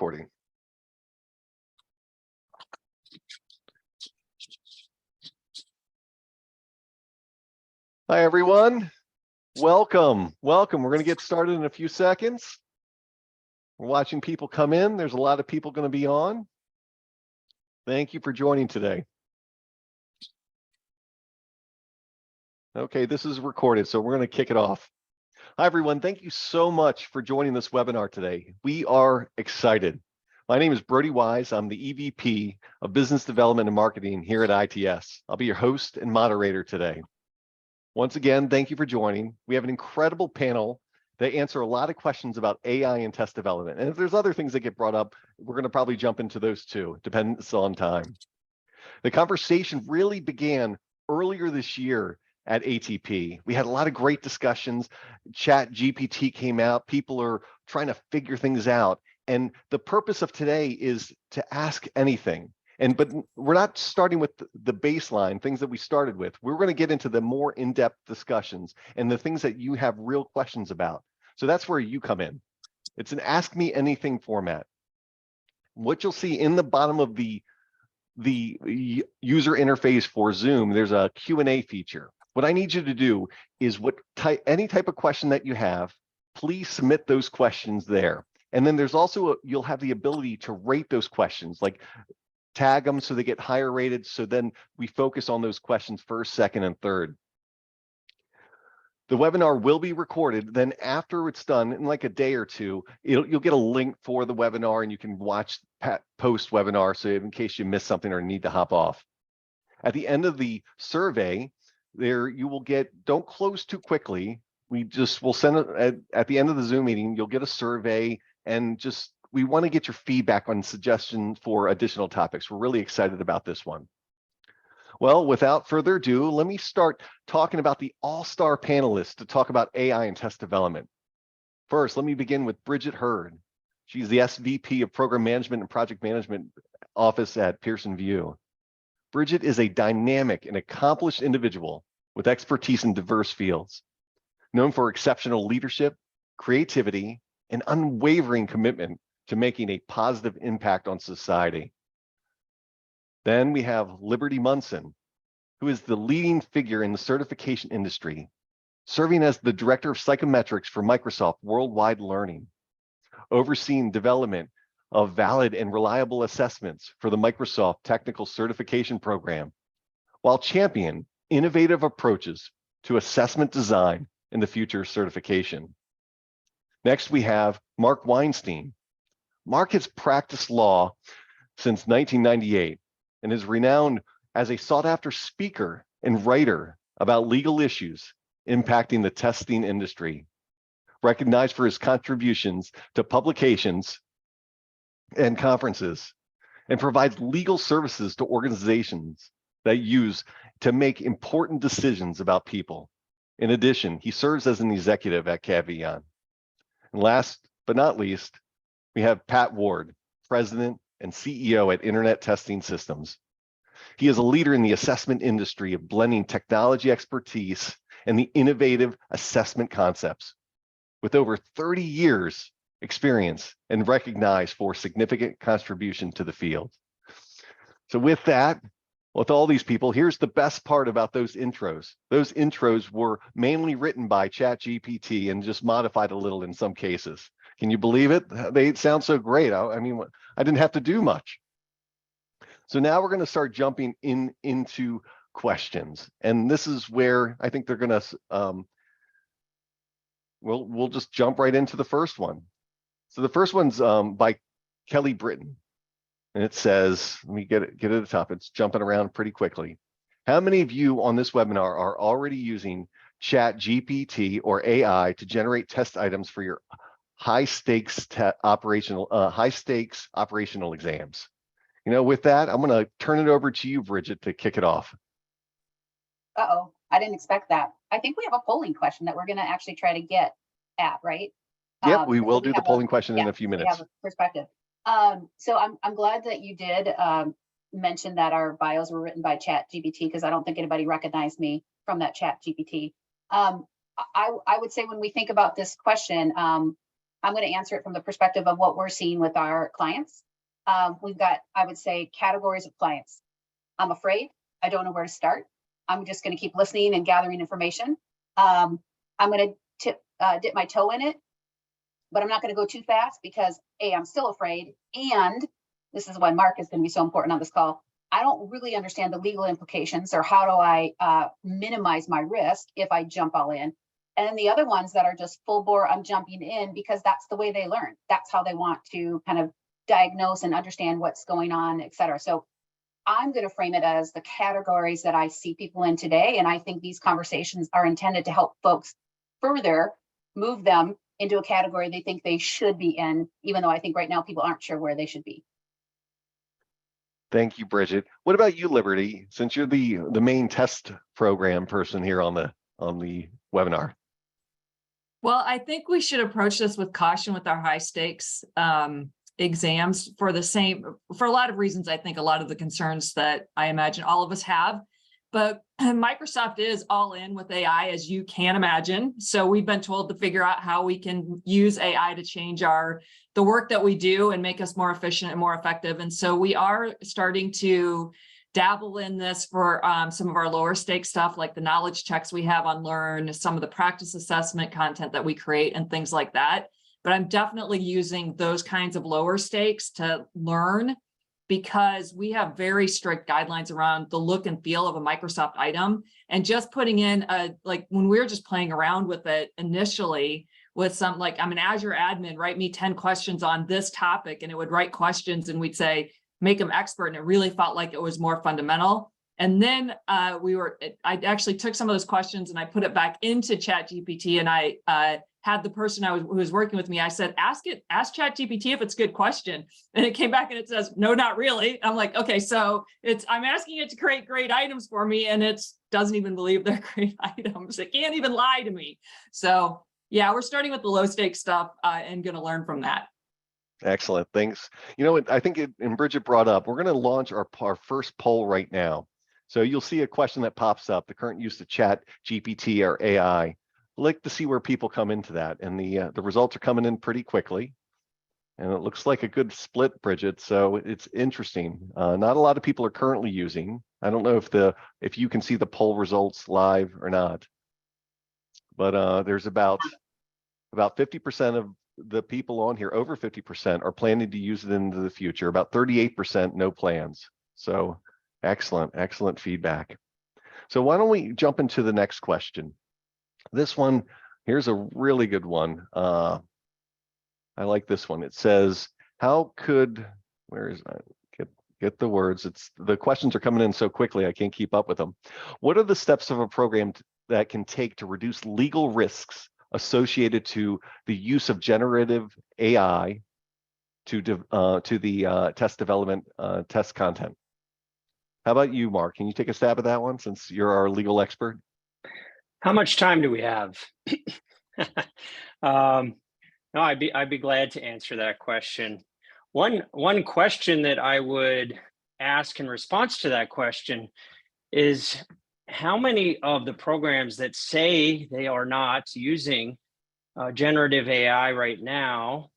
recording. Hi, everyone. Welcome. We're going to get started in a few seconds. We're watching people come in. There's a lot of people going to be on. Thank you for joining today. Okay, this is recorded, so we're going to kick it off. Hi, everyone. Thank you so much for joining this webinar today. We are excited. My name is Brodie Wise. I'm the EVP of Business Development and Marketing here at ITS. I'll be your host and moderator today. Once again, thank you for joining. We have an incredible panel that answer a lot of questions about AI and test development. And if there's other things that get brought up, we're going to probably jump into those too, depends on time. The conversation really began earlier this year at ATP. We had a lot of great discussions. ChatGPT came out. People are trying to figure things out. And the purpose of today is to ask anything. But we're not starting with the baseline, things that we started with. We're going to get into the more in-depth discussions and the things that you have real questions about. So that's where you come in. It's an Ask Me Anything format. What you'll see in the bottom of the user interface for Zoom, there's a Q&A feature. What I need you to do is any type of question that you have, please submit those questions there. And then there's also, you'll have the ability to rate those questions, like tag them so they get higher rated. So then we focus on those questions first, second, and third. The webinar will be recorded. Then after it's done, in like a day or two, you'll get a link for the webinar and you can watch post webinar. So in case you miss something or need to hop off. At the end of the survey, there you will get, don't close too quickly. We'll send it at the end of the Zoom meeting, you'll get a survey and we want to get your feedback on suggestions for additional topics. We're really excited about this one. Well, without further ado, let me start talking about the all-star panelists to talk about AI and test development. First, let me begin with Bridget Hurd. She's the SVP of Program Management and Project Management Office at Pearson VUE. Bridget is a dynamic and accomplished individual with expertise in diverse fields, known for exceptional leadership, creativity, and unwavering commitment to making a positive impact on society. Then we have Liberty Munson, who is the leading figure in the certification industry, serving as the Director of Psychometrics for Microsoft Worldwide Learning, overseeing development of valid and reliable assessments for the Microsoft Technical Certification Program, while championing innovative approaches to assessment design in the future certification. Next, we have Marc Weinstein. Marc has practiced law since 1998 and is renowned as a sought-after speaker and writer about legal issues impacting the testing industry, recognized for his contributions to publications and conferences, and provides legal services to organizations that use to make important decisions about people. In addition, he serves as an executive at Cavion. And last but not least, we have Pat Ward, President and CEO at Internet Testing Systems. He is a leader in the assessment industry of blending technology expertise and the innovative assessment concepts, with over 30 years experience and recognized for significant contribution to the field. So with that, with all these people, here's the best part about those intros. Those intros were mainly written by ChatGPT and just modified a little in some cases. Can you believe it? They sound so great. I mean, I didn't have to do much. So now we're going to start jumping into questions. And this is where I think they're going to, we'll just jump right into the first one. So the first one's by Kelly Britton. And it says, let me get it at the top. It's jumping around pretty quickly. How many of you on this webinar are already using ChatGPT or AI to generate test items for your high-stakes operational exams? You know, with that, I'm going to turn it over to you, Bridget, to kick it off. Uh-oh, I didn't expect that. I think we have a polling question that we're going to actually try to get at, right? Yep, we will do the polling question in a few minutes. We have a perspective. So I'm glad that you did mention that our bios were written by ChatGPT, because I don't think anybody recognized me from that ChatGPT. I would say when we think about this question, I'm going to answer it from the perspective of what we're seeing with our clients. We've got, I would say, categories of clients. I'm afraid. I don't know where to start. I'm just going to keep listening and gathering information. I'm going to dip my toe in it, but I'm not going to go too fast because I'm still afraid. And this is why Marc is going to be so important on this call. I don't really understand the legal implications, or how do I minimize my risk if I jump all in. And then the other ones that are just full bore, I'm jumping in because that's the way they learn. That's how they want to kind of diagnose and understand what's going on, et cetera. So I'm going to frame it as the categories that I see people in today. And I think these conversations are intended to help folks further move them into a category they think they should be in, even though I think right now people aren't sure where they should be. Thank you, Bridget. What about you, Liberty? Since you're the main test program person here on the webinar. Well, I think we should approach this with caution with our high stakes exams for a lot of reasons. I think a lot of the concerns that I imagine all of us have, but Microsoft is all in with AI, as you can imagine. So we've been told to figure out how we can use AI to change the work that we do and make us more efficient and more effective. And so we are starting to dabble in this for some of our lower stake stuff, like the knowledge checks we have on Learn, some of the practice assessment content that we create and things like that. But I'm definitely using those kinds of lower stakes to learn, because we have very strict guidelines around the look and feel of a Microsoft item. And just putting in like when we were just playing around with it initially with some, like, I'm an Azure admin, write me 10 questions on this topic, and it would write questions and we'd say, make them expert. And it really felt like it was more fundamental. And then I actually took some of those questions and I put it back into ChatGPT, and I had the person who was working with me, I said, ask ChatGPT if it's a good question. And it came back and it says, no, not really. I'm like, okay, so I'm asking it to create great items for me, and it doesn't even believe they're great items. It can't even lie to me. So yeah, we're starting with the low stakes stuff and going to learn from that. Excellent, thanks. You know, I think and Bridget brought up, we're going to launch our first poll right now. So you'll see a question that pops up, the current use of Chat GPT or AI. I'd like to see where people come into that, and the results are coming in pretty quickly, and it looks like a good split, Bridget. So it's interesting. Not a lot of people are currently using. I don't know if you can see the poll results live or not, but there's about 50% of the people on here, over 50%, are planning to use it into the future. About 38% no plans. So excellent feedback. So why don't we jump into the next question? This one, here's a really good one. I like this one. It says, how could, where is that? Get the words. The questions are coming in so quickly, I can't keep up with them. What are the steps of a program that can take to reduce legal risks associated to the use of generative AI to the test development test content? How about you, Marc? Can you take a stab at that one, since you're our legal expert? How much time do we have? No, I'd be glad to answer that question. One question that I would ask in response to that question is, how many of the programs that say they are not using generative AI right now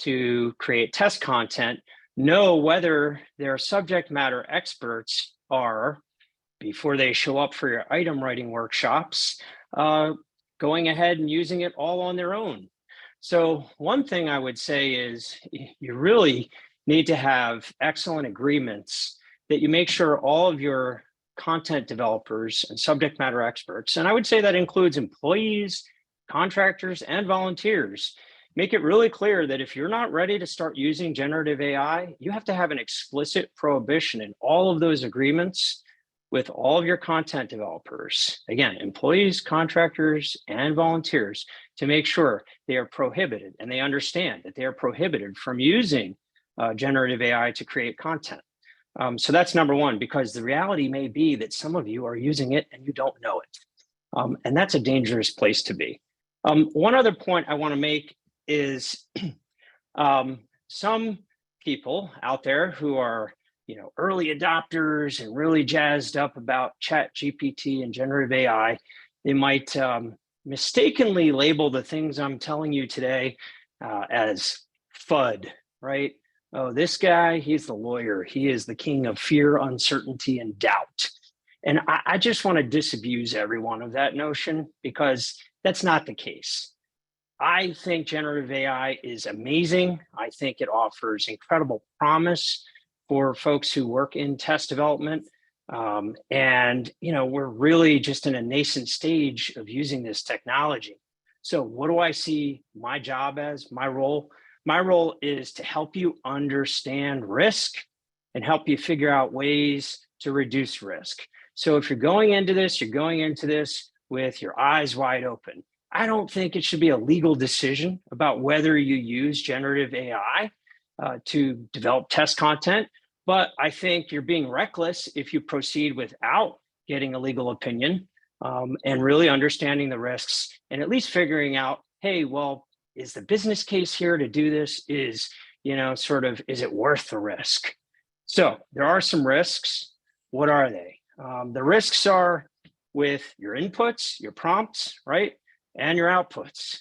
to create test content know whether their subject matter experts are, before they show up for your item writing workshops, going ahead and using it all on their own? So one thing I would say is you really need to have excellent agreements that you make sure all of your content developers and subject matter experts, and I would say that includes employees, contractors, and volunteers, make it really clear that if you're not ready to start using generative AI, you have to have an explicit prohibition in all of those agreements with all of your content developers, again, employees, contractors, and volunteers, to make sure they are prohibited and they understand that they are prohibited from using generative AI to create content. So that's number one, because the reality may be that some of you are using it and you don't know it. And that's a dangerous place to be. One other point I want to make is some people out there who are early adopters and really jazzed up about Chat GPT and generative AI, they might mistakenly label the things I'm telling you today as FUD, right? Oh, this guy, he's the lawyer. He is the king of fear, uncertainty, and doubt. And I just want to disabuse everyone of that notion, because that's not the case. I think generative AI is amazing. I think it offers incredible promise for folks who work in test development. And, you know, we're really just in a nascent stage of using this technology. So what do I see my job as, my role? My role is to help you understand risk and help you figure out ways to reduce risk. So if you're going into this, you're going into this with your eyes wide open. I don't think it should be a legal decision about whether you use generative AI to develop test content, but I think you're being reckless if you proceed without getting a legal opinion and really understanding the risks and at least figuring out, hey, well, is the business case here to do this? Is, you know, sort of, is it worth the risk? So there are some risks. What are they? The risks are with your inputs, your prompts, right? And your outputs.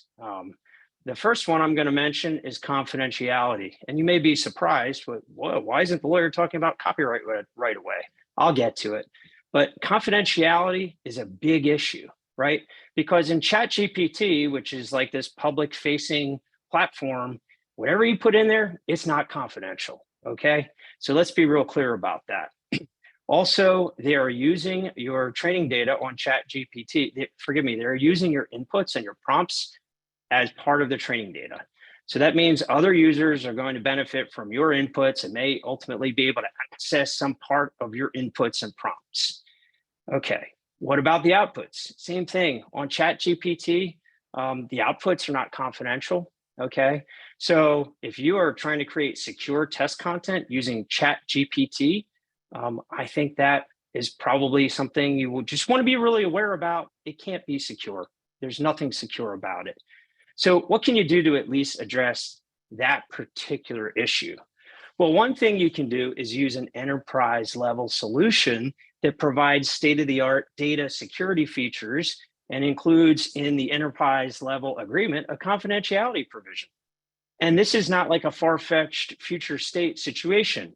The first one I'm going to mention is confidentiality. And you may be surprised, but whoa, why isn't the lawyer talking about copyright right away? I'll get to it. But confidentiality is a big issue, right? Because in ChatGPT, which is like this public facing platform, whatever you put in there, it's not confidential, okay? So let's be real clear about that. Also, they are using your training data on ChatGPT. Forgive me, they're using your inputs and your prompts as part of the training data. So that means other users are going to benefit from your inputs and may ultimately be able to access some part of your inputs and prompts. Okay, what about the outputs? Same thing on ChatGPT. The outputs are not confidential, okay? So if you are trying to create secure test content using ChatGPT, I think that is probably something you will just want to be really aware about. It can't be secure. There's nothing secure about it. So what can you do to at least address that particular issue? Well, one thing you can do is use an enterprise level solution that provides state-of-the-art data security features and includes in the enterprise level agreement a confidentiality provision. And this is not like a far-fetched future state situation.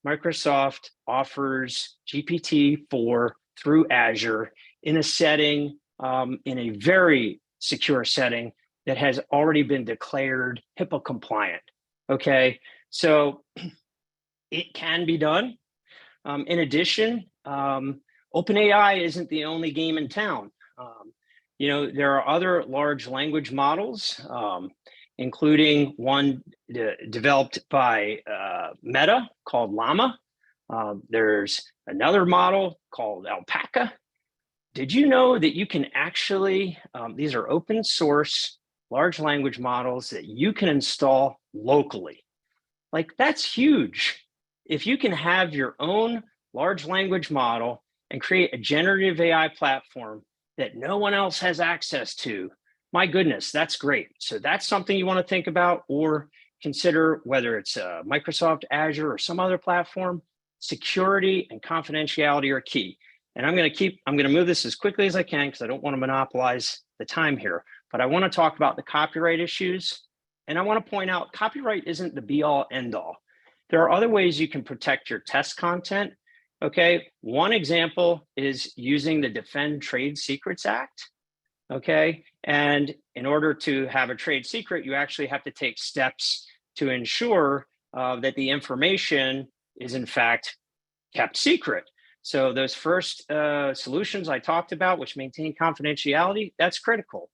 Microsoft offers GPT-4 through Azure in a setting, in a very secure setting that has already been declared HIPAA compliant, okay? So it can be done. In addition, OpenAI isn't the only game in town. You know, there are other large language models, including one developed by Meta called Llama. There's another model called Alpaca. Did you know that you can actually, these are open source large language models that you can install locally? Like, that's huge. If you can have your own large language model and create a generative AI platform that no one else has access to, my goodness, that's great. So that's something you want to think about or consider, whether it's Microsoft Azure or some other platform. Security and confidentiality are key. And I'm going to move this as quickly as I can because I don't want to monopolize the time here, but I want to talk about the copyright issues. And I want to point out copyright isn't the be all end all. There are other ways you can protect your test content. Okay, one example is using the Defend Trade Secrets Act. Okay, and in order to have a trade secret, you actually have to take steps to ensure that the information is in fact kept secret. So those first solutions I talked about, which maintain confidentiality, that's critical.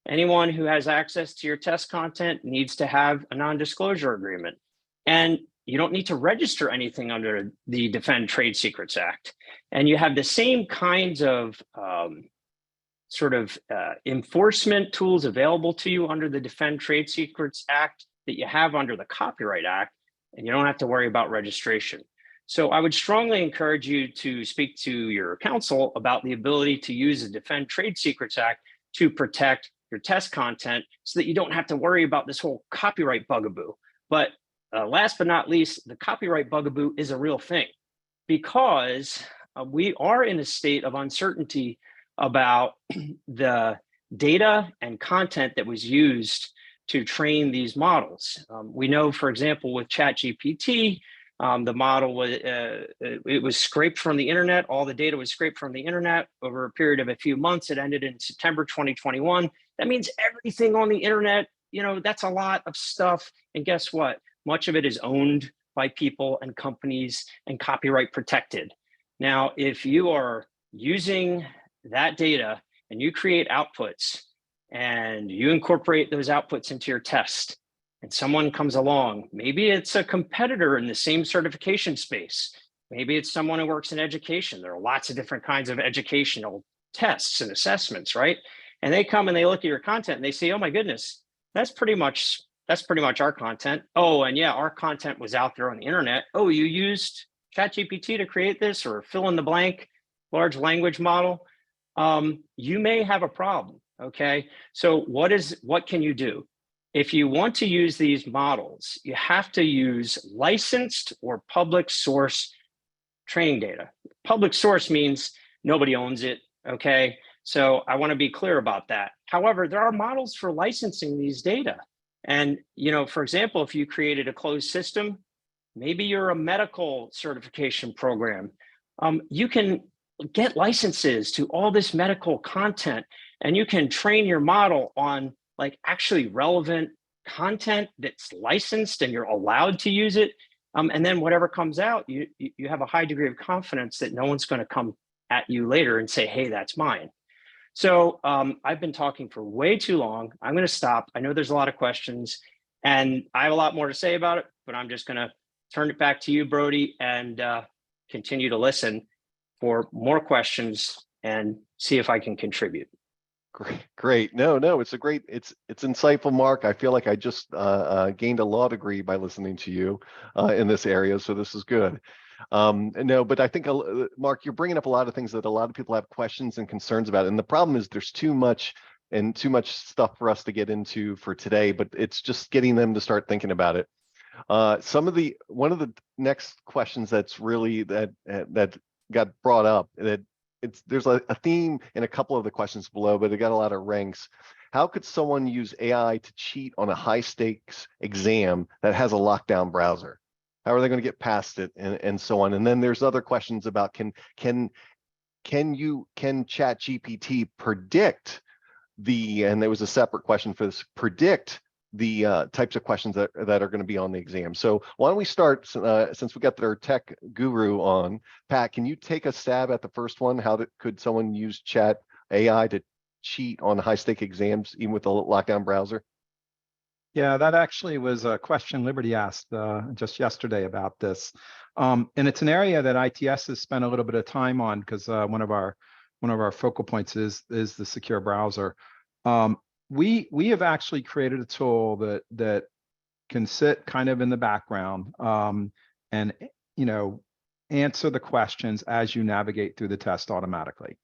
Anyone who has access to your test content needs to have a non-disclosure agreement. And you don't need to register anything under the Defend Trade Secrets Act. And you have the same kinds of enforcement tools available to you under the Defend Trade Secrets Act that you have under the Copyright Act, and you don't have to worry about registration. So I would strongly encourage you to speak to your counsel about the ability to use the Defend Trade Secrets Act to protect your test content so that you don't have to worry about this whole copyright bugaboo. But last but not least, the copyright bugaboo is a real thing because we are in a state of uncertainty about the data and content that was used to train these models. We know, for example, with ChatGPT, the model was it was scraped from the internet. All the data was scraped from the internet over a period of a few months. It ended in September 2021. That means everything on the internet, that's a lot of stuff. And guess what? Much of it is owned by people and companies and copyright protected. Now, if you are using that data and you create outputs and you incorporate those outputs into your test, and someone comes along, maybe it's a competitor in the same certification space. Maybe it's someone who works in education. There are lots of different kinds of educational tests and assessments, right? And they come and they look at your content and they say, oh my goodness, that's pretty much our content. Oh, and yeah, our content was out there on the internet. Oh, you used ChatGPT to create this, or fill in the blank large language model. You may have a problem, okay? So what can you do? If you want to use these models, you have to use licensed or public source training data. Public source means nobody owns it, okay? So I want to be clear about that. However, there are models for licensing these data. And, for example, if you created a closed system, maybe you're a medical certification program, you can get licenses to all this medical content, and you can train your model on actually relevant content that's licensed and you're allowed to use it. And then whatever comes out, you have a high degree of confidence that no one's going to come at you later and say, hey, that's mine. So I've been talking for way too long. I'm going to stop. I know there's a lot of questions and I have a lot more to say about it, but I'm just going to turn it back to you, Brodie, and continue to for more questions and see if I can contribute. Great. No, it's it's insightful, Marc. I feel like I just gained a law degree by listening to you in this area, so this is good. No, but I think, Marc, you're bringing up a lot of things that a lot of people have questions and concerns about. And the problem is there's too much stuff for us to get into for today, but it's just getting them to start thinking about it. One of the next questions that's really that got brought up, that there's a theme in a couple of the questions below, but it got a lot of ranks. How could someone use AI to cheat on a high stakes exam that has a lockdown browser? How are they going to get past it, and so on? And then there's other questions about can ChatGPT predict and there was a separate question for this, predict the types of questions that are going to be on the exam. So why don't we start, since we got our tech guru on. Pat, can you take a stab at the first one? How could someone use Chat AI to cheat on high stake exams, even with a lockdown browser? Yeah, that actually was a question Liberty asked just yesterday about this. And it's an area that ITS has spent a little bit of time on, because one of our focal points is the secure browser. We have actually created a tool that can sit kind of in the background and answer the questions as you navigate through the test automatically.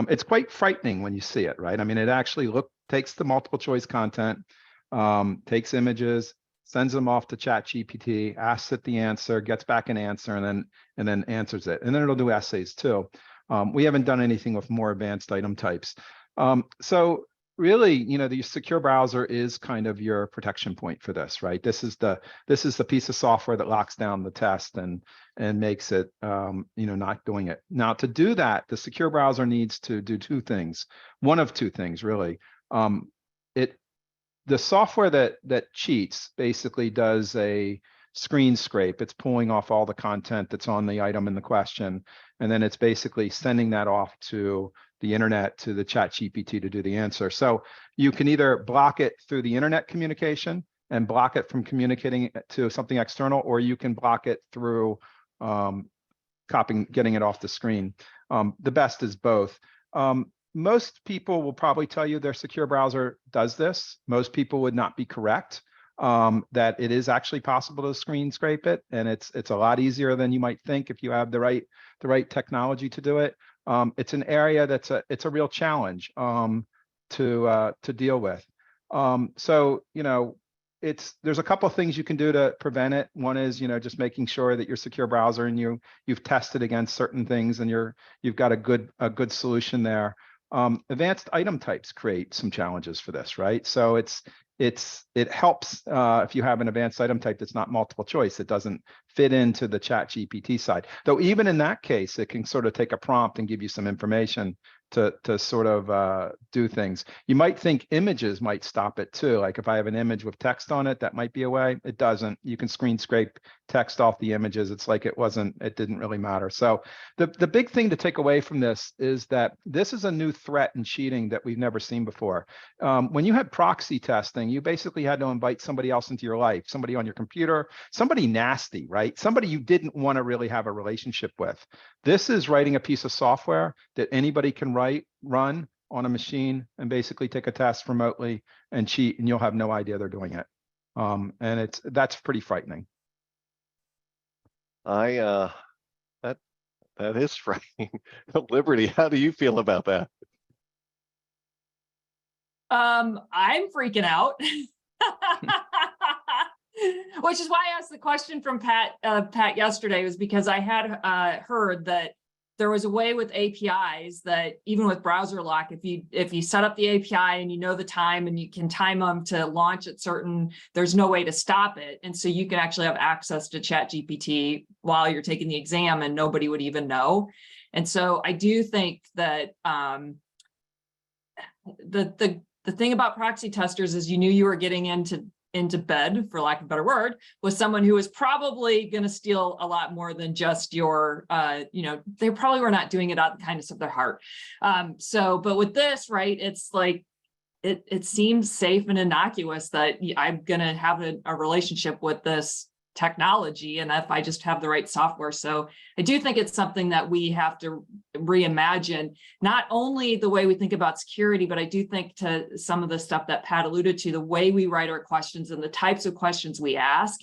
It's quite frightening when you see it, right? I mean, it actually takes the multiple choice content, takes images, sends them off to ChatGPT, asks it the answer, gets back an answer, and then answers it. And then it'll do essays too. We haven't done anything with more advanced item types. So really, the secure browser is kind of your protection point for this, right? This is the piece of software that locks down the test and makes it, not doing it. Now, to do that, the secure browser needs to do two things. One of two things, really. The software that cheats basically does a screen scrape. It's pulling off all the content that's on the item in the question, and then it's basically sending that off to the internet, to the ChatGPT to do the answer. So you can either block it through the internet communication and block it from communicating to something external, or you can block it through getting it off the screen. The best is both. Most people will probably tell you their secure browser does this. Most people would not be correct, that it is actually possible to screen scrape it, and it's a lot easier than you might think if you have the right technology to do it. It's an area that's a real challenge to deal with. So there's a couple of things you can do to prevent it. One is just making sure that your secure browser and you've tested against certain things and you've got a good solution there. Advanced item types create some challenges for this, right? So it helps if you have an advanced item type that's not multiple choice. It doesn't fit into the Chat GPT side. Though even in that case, it can sort of take a prompt and give you some information to sort of do things. You might think images might stop it too. Like if I have an image with text on it, that might be a way. It doesn't. You can screen scrape text off the images. It's like it didn't really matter. So the big thing to take away from this is that this is a new threat in cheating that we've never seen before. When you had proxy testing, you basically had to invite somebody else into your life, somebody on your computer, somebody nasty, right? Somebody you didn't want to really have a relationship with. This is writing a piece of software that anybody can run on a machine and basically take a test remotely and cheat, and you'll have no idea they're doing it. And that's pretty frightening. That is frightening. Liberty, how do you feel about that? I'm freaking out. Which is why I asked the question from Pat yesterday, was because I had heard that there was a way with APIs that even with browser lock, if you set up the API and you know the time and you can time them to launch at certain, there's no way to stop it. And so you can actually have access to Chat GPT while you're taking the exam and nobody would even know. And so I do think that the thing about proxy testers is you knew you were getting into bed, for lack of a better word, with someone who was probably going to steal a lot more than just your, they probably were not doing it out of the kindness of their heart. But with this, right, it's like, it seems safe and innocuous that I'm going to have a relationship with this technology, and if I just have the right software. So I do think it's something that we have to reimagine, not only the way we think about security, but I do think to some of the stuff that Pat alluded to, the way we write our questions and the types of questions we ask,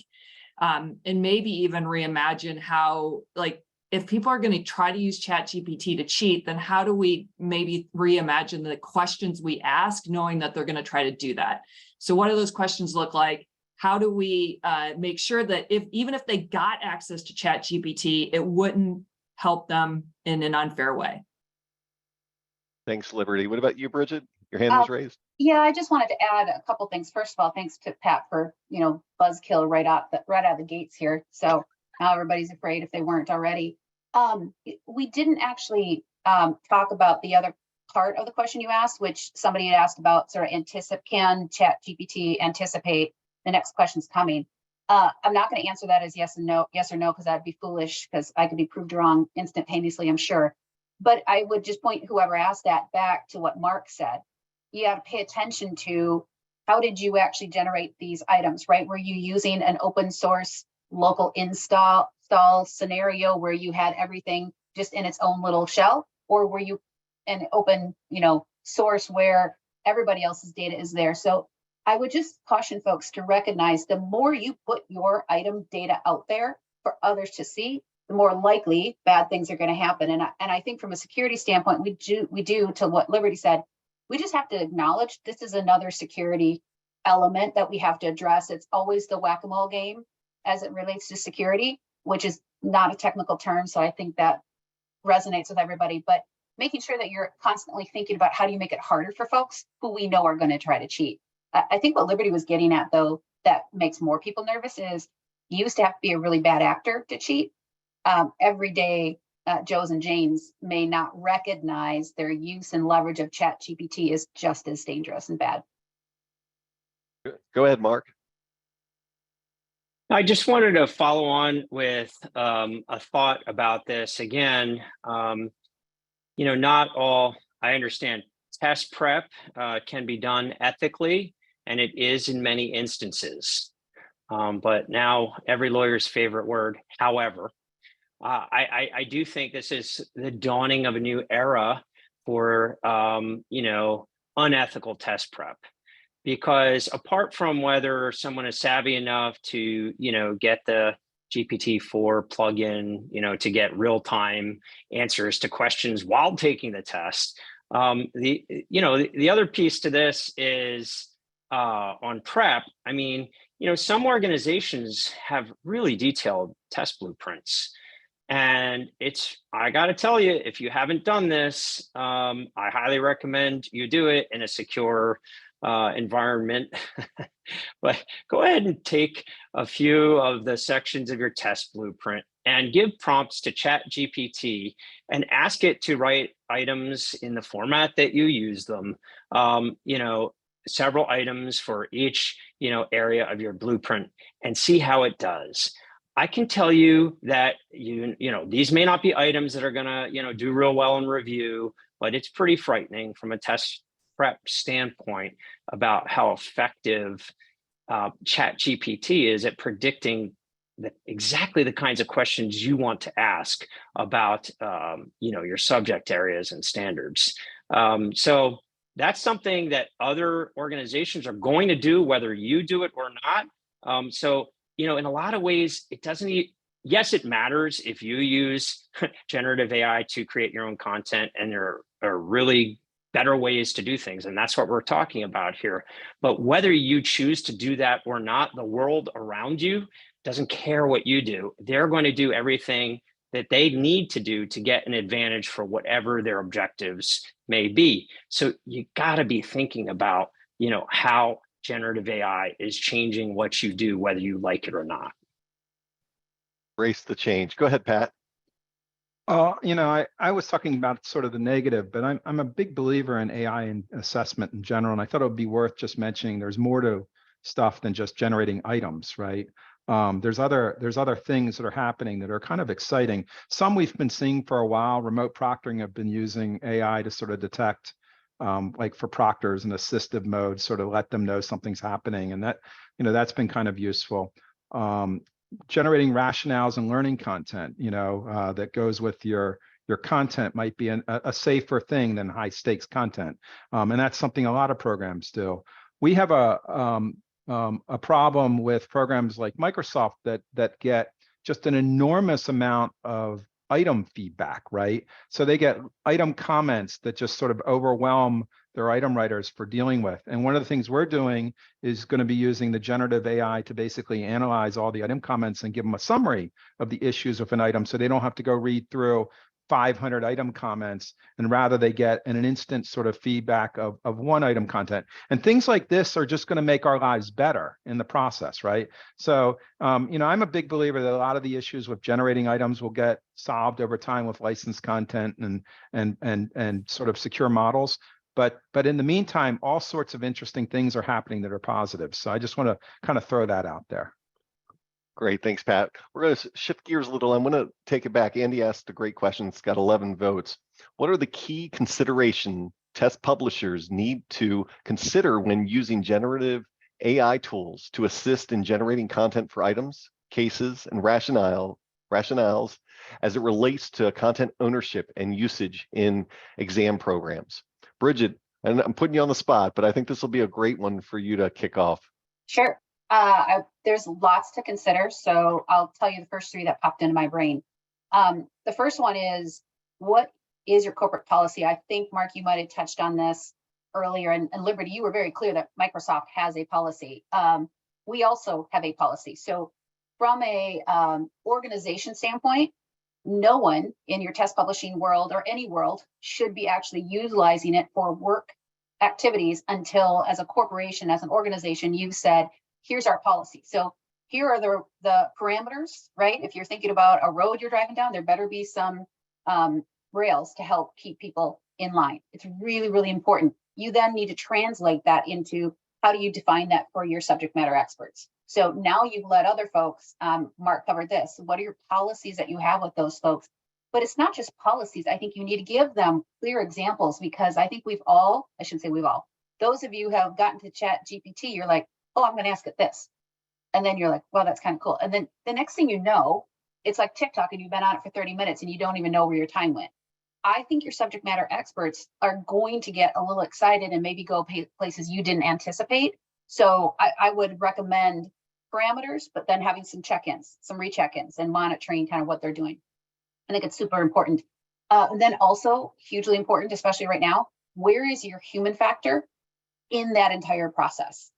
and maybe even reimagine how, like, if people are going to try to use Chat GPT to cheat, then how do we maybe reimagine the questions we ask, knowing that they're going to try to do that? So what do those questions look like? How do we make sure that even if they got access to Chat GPT, it wouldn't help them in an unfair way? Thanks, Liberty. What about you, Bridget? Your hand was raised. Yeah, I just wanted to add a couple things. First of all, thanks to Pat for, buzzkill right out of the gates here. So now everybody's afraid if they weren't already. We didn't actually talk about the other part of the question you asked, which somebody had asked about sort of can Chat GPT anticipate the next question's coming? I'm not going to answer that as yes or no, because that'd be foolish, because I could be proved wrong instantaneously, I'm sure. But I would just point whoever asked that back to what Marc said. You have to pay attention to how did you actually generate these items, right? Were you using an open source local install scenario where you had everything just in its own little shell, or were you an open, source where everybody else's data is there? So I would just caution folks to recognize the more you put your item data out there for others to see, the more likely bad things are going to happen. And I think from a security standpoint, we do to what Liberty said, we just have to acknowledge this is another security element that we have to address. It's always the whack-a-mole game as it relates to security, which is not a technical term. So I think that resonates with everybody, but making sure that you're constantly thinking about how do you make it harder for folks who we know are going to try to cheat. I think what Liberty was getting at, though, that makes more people nervous is you used to have to be a really bad actor to cheat. Every day, Joes and Janes may not recognize their use and leverage of Chat GPT is just as dangerous and bad. Go ahead, Marc. I just wanted to follow on with a thought about this. Again, not all, I understand test prep can be done ethically, and it is in many instances. But now every lawyer's favorite word, however, I do think this is the dawning of a new era for, unethical test prep. Because apart from whether someone is savvy enough to, get the GPT-4 plugin, to get real-time answers to questions while taking the test, the other piece to this is on prep. I mean, some organizations have really detailed test blueprints. And I got to tell you, if you haven't done this, I highly recommend you do it in a secure environment. But go ahead and take a few of the sections of your test blueprint and give prompts to ChatGPT and ask it to write items in the format that you use them. Several items for each area of your blueprint, and see how it does. I can tell you that these may not be items that are gonna do real well in review, but it's pretty frightening from a test prep standpoint about how effective ChatGPT is at predicting exactly the kinds of questions you want to ask about your subject areas and standards. So that's something that other organizations are going to do, whether you do it or not. In a lot of ways, it doesn't. Yes, it matters if you use generative AI to create your own content, and there are really better ways to do things, and that's what we're talking about here. But whether you choose to do that or not, the world around you doesn't care what you do. They're going to do everything that they need to do to get an advantage for whatever their objectives may be. So you got to be thinking about, how generative AI is changing what you do, whether you like it or not. Embrace the change. Go ahead, Pat. I was talking about sort of the negative, but I'm a big believer in AI and assessment in general, and I thought it would be worth just mentioning there's more to stuff than just generating items, right? There's other things that are happening that are kind of exciting. Some we've been seeing for a while. Remote proctoring have been using AI to sort of detect, like for proctors in assistive mode, sort of let them know something's happening, and that's been kind of useful. Generating rationales and learning content, that goes with your content might be a safer thing than high stakes content, and that's something a lot of programs do. We have a problem with programs like Microsoft that get just an enormous amount of item feedback, right? So they get item comments that just sort of overwhelm their item writers for dealing with. And one of the things we're doing is going to be using the generative AI to basically analyze all the item comments and give them a summary of the issues with an item, so they don't have to go read through 500 item comments, and rather they get an instant sort of feedback of one item content. And things like this are just going to make our lives better in the process, right? So, I'm a big believer that a lot of the issues with generating items will get solved over time with licensed content and sort of secure models. But in the meantime, all sorts of interesting things are happening that are positive. So I just want to kind of throw that out there. Great, thanks, Pat. We're going to shift gears a little. I'm going to take it back. Andy asked a great question. It's got 11 votes. What are the key consideration test publishers need to consider when using generative AI tools to assist in generating content for items, cases, and rationales as it relates to content ownership and usage in exam programs? Bridget, and I'm putting you on the spot, but I think this will be a great one for you to kick off. Sure. There's lots to consider, so I'll tell you the first three that popped into my brain. The first one is, what is your corporate policy? I think, Marc, you might have touched on this earlier, and Liberty, you were very clear that Microsoft has a policy. We also have a policy. So from a organization standpoint, no one in your test publishing world or any world should be actually utilizing it for work activities until, as a corporation, as an organization, you've said, here's our policy. So here are the parameters, right? If you're thinking about a road you're driving down, there better be some rails to help keep people in line. It's really, really important. You then need to translate that into, how do you define that for your subject matter experts? So now you've let other folks, Marc covered this, what are your policies that you have with those folks? But it's not just policies. I think you need to give them clear examples, because I think I shouldn't say we've all, those of you who have gotten to ChatGPT, you're like, oh, I'm going to ask it this. And then you're like, well, that's kind of cool. And then the next thing you know, it's like TikTok and you've been on it for 30 minutes and you don't even know where your time went. I think your subject matter experts are going to get a little excited and maybe go places you didn't anticipate. So I would recommend parameters, but then having some check-ins, some recheck-ins, and monitoring kind of what they're doing. I think it's super important. And then also hugely important, especially right now, where is your human factor in that entire process?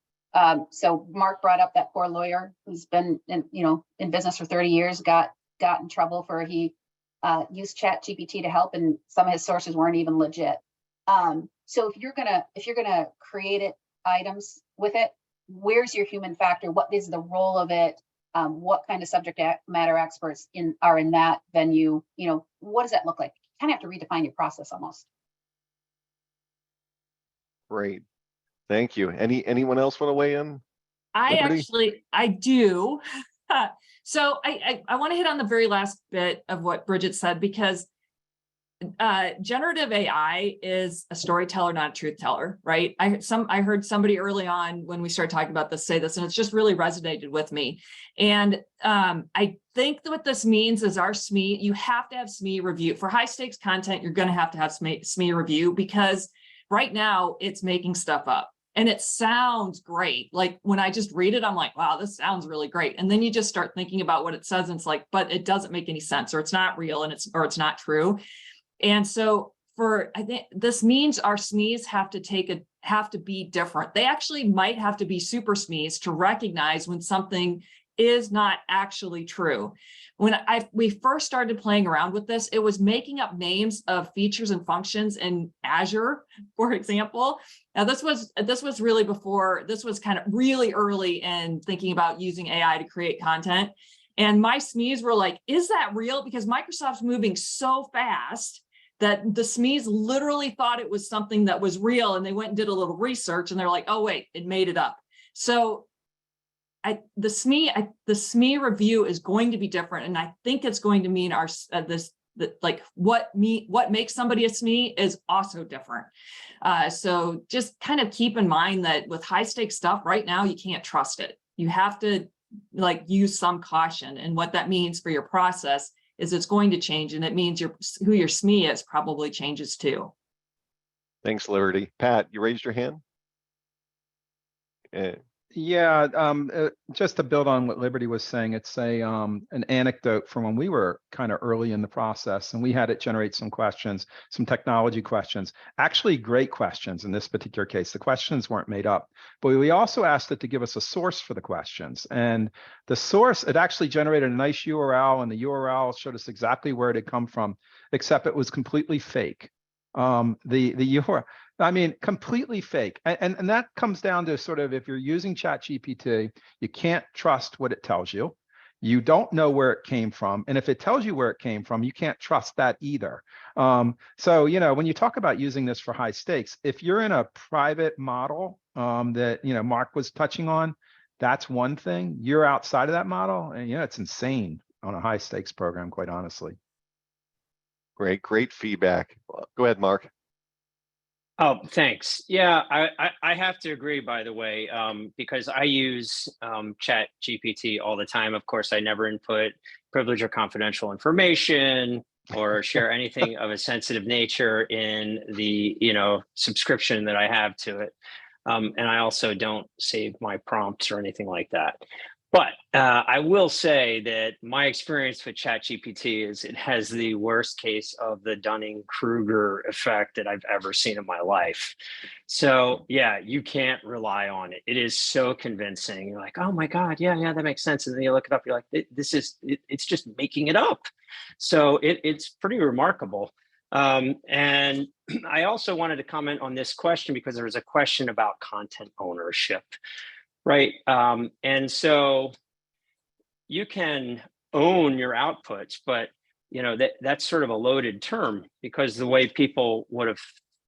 So Marc brought up that poor lawyer who's been in business for 30 years, got in trouble for he used Chat GPT to help, and some of his sources weren't even legit. So if you're gonna create items with it, where's your human factor? What is the role of it? What kind of subject matter experts are in that venue? What does that look like? You kind of have to redefine your process almost. Great. Thank you. Anyone else want to weigh in? I do. So I want to hit on the very last bit of what Bridget said, because generative AI is a storyteller, not a truth teller, right? I heard somebody early on when we started talking about this say this, and it's just really resonated with me. And I think that what this means is our SME, you have to have SME review. For high stakes content, you're going to have SME review, because right now it's making stuff up. And it sounds great. Like when I just read it, I'm like, wow, this sounds really great. And then you just start thinking about what it says, and it's like, but it doesn't make any sense, or it's not real, and it's not true. And so I think this means our SMEs have to be different. They actually might have to be super SMEs to recognize when something is not actually true. When we first started playing around with this, it was making up names of features and functions in Azure, for example. Now this was really before, this was kind of really early in thinking about using AI to create content. And my SMEs were like, is that real? Because Microsoft's moving so fast that the SMEs literally thought it was something that was real, and they went and did a little research, and they're like, oh wait, it made it up. So the SME review is going to be different, and I think it's going to mean what makes somebody a SME is also different. So just kind of keep in mind that with high stakes stuff right now, you can't trust it. You have to use some caution, and what that means for your process is it's going to change, and it means who your SME is probably changes too. Thanks, Liberty. Pat, you raised your hand? Yeah, just to build on what Liberty was saying, it's an anecdote from when we were kind of early in the process, and we had it generate some questions, some technology questions, actually great questions in this particular case. The questions weren't made up, but we also asked it to give us a source for the questions. And the source, it actually generated a nice URL, and the URL showed us exactly where it had come from, except it was completely fake. The URL, I mean, completely fake. And that comes down to sort of, if you're using ChatGPT, you can't trust what it tells you. You don't know where it came from. And if it tells you where it came from, you can't trust that either. So, when you talk about using this for high stakes, if you're in a private model that, Marc was touching on, that's one thing. You're outside of that model, and, it's insane on a high stakes program, quite honestly. Great feedback. Go ahead, Marc. Oh, thanks. Yeah, I have to agree, by the way, because I use Chat GPT all the time. Of course, I never input privileged or confidential information or share anything of a sensitive nature in the subscription that I have to it. And I also don't save my prompts or anything like that. But I will say that my experience with ChatGPT is it has the worst case of the Dunning-Kruger effect that I've ever seen in my life. So yeah, you can't rely on it. It is so convincing. You're like, oh my God, yeah, that makes sense. And then you look it up, you're like, it's just making it up. So it's pretty remarkable. And I also wanted to comment on this question because there was a question about content ownership. Right. And so you can own your outputs, but that's sort of a loaded term, because the way people would have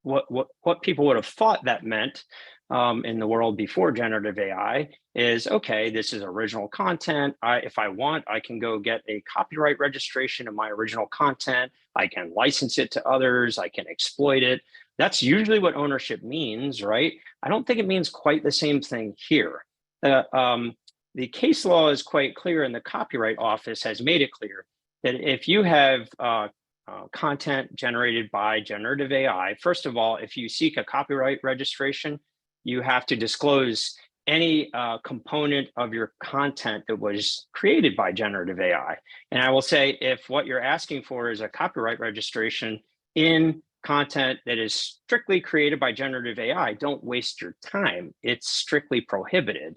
what people would have thought that meant in the world before generative AI is, okay, this is original content. If I want, I can go get a copyright registration of my original content. I can license it to others. I can exploit it. That's usually what ownership means, right? I don't think it means quite the same thing here. The case law is quite clear, and the Copyright Office has made it clear that if you have content generated by generative AI, first of all, if you seek a copyright registration, you have to disclose any component of your content that was created by generative AI. And I will say, if what you're asking for is a copyright registration in content that is strictly created by generative AI, don't waste your time. It's strictly prohibited.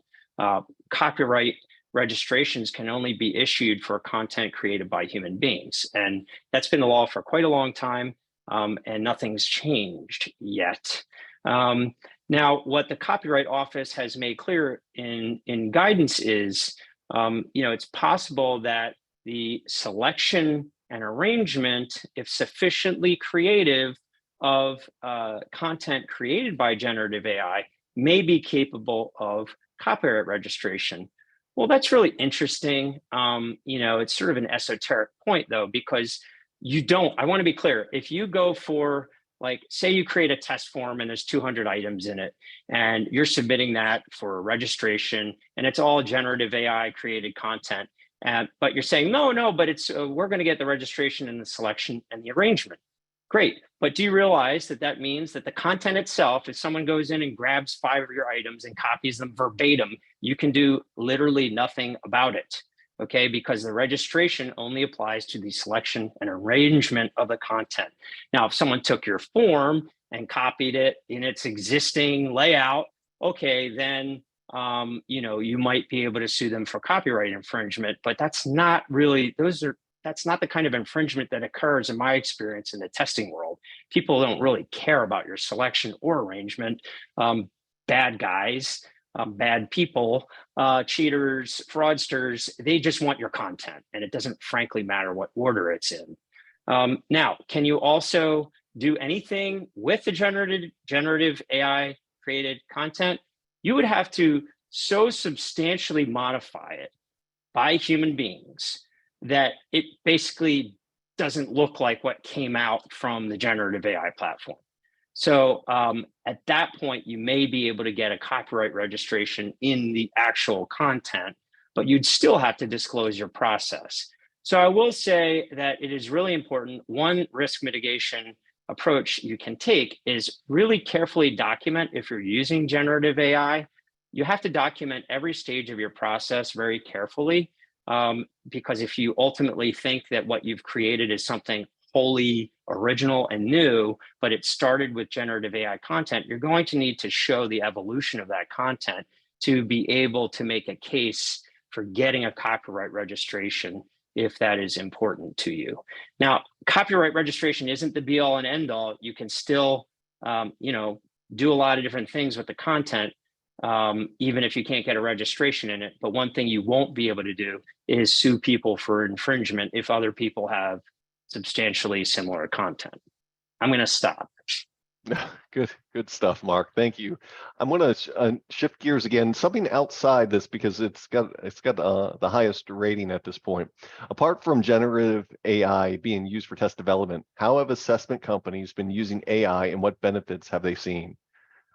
Copyright registrations can only be issued for content created by human beings. And that's been the law for quite a long time, and nothing's changed yet. Now, what the Copyright Office has made clear in guidance is, it's possible that the selection and arrangement, if sufficiently creative, of content created by generative AI may be capable of copyright registration. Well, that's really interesting. It's sort of an esoteric point, though, because I want to be clear, if you go for, like, say you create a test form and there's 200 items in it, and you're submitting that for registration, and it's all generative AI created content, but you're saying, no, but it's we're going to get the registration and the selection and the arrangement. Great, but do you realize that that means that the content itself, if someone goes in and grabs 5 of your items and copies them verbatim, you can do literally nothing about it, okay? Because the registration only applies to the selection and arrangement of the content. Now, if someone took your form and copied it in its existing layout, okay, then you might be able to sue them for copyright infringement, but that's not really, that's not the kind of infringement that occurs in my experience in the testing world. People don't really care about your selection or arrangement. Bad guys, bad people, cheaters, fraudsters, they just want your content, and it doesn't frankly matter what order it's in. Now, can you also do anything with the generative AI created content? You would have to so substantially modify it by human beings that it basically doesn't look like what came out from the generative AI platform. So at that point, you may be able to get a copyright registration in the actual content, but you'd still have to disclose your process. So I will say that it is really important. One risk mitigation approach you can take is really carefully document if you're using generative AI. You have to document every stage of your process very carefully. Because if you ultimately think that what you've created is something wholly original and new, but it started with generative AI content, you're going to need to show the evolution of that content to be able to make a case for getting a copyright registration if that is important to you. Now, copyright registration isn't the be all and end all. You can still, do a lot of different things with the content, even if you can't get a registration in it. But one thing you won't be able to do is sue people for infringement if other people have substantially similar content. I'm going to stop. Good stuff, Marc. Thank you. I'm going to shift gears again, something outside this because it's got the highest rating at this point. Apart from generative AI being used for test development, how have assessment companies been using AI and what benefits have they seen?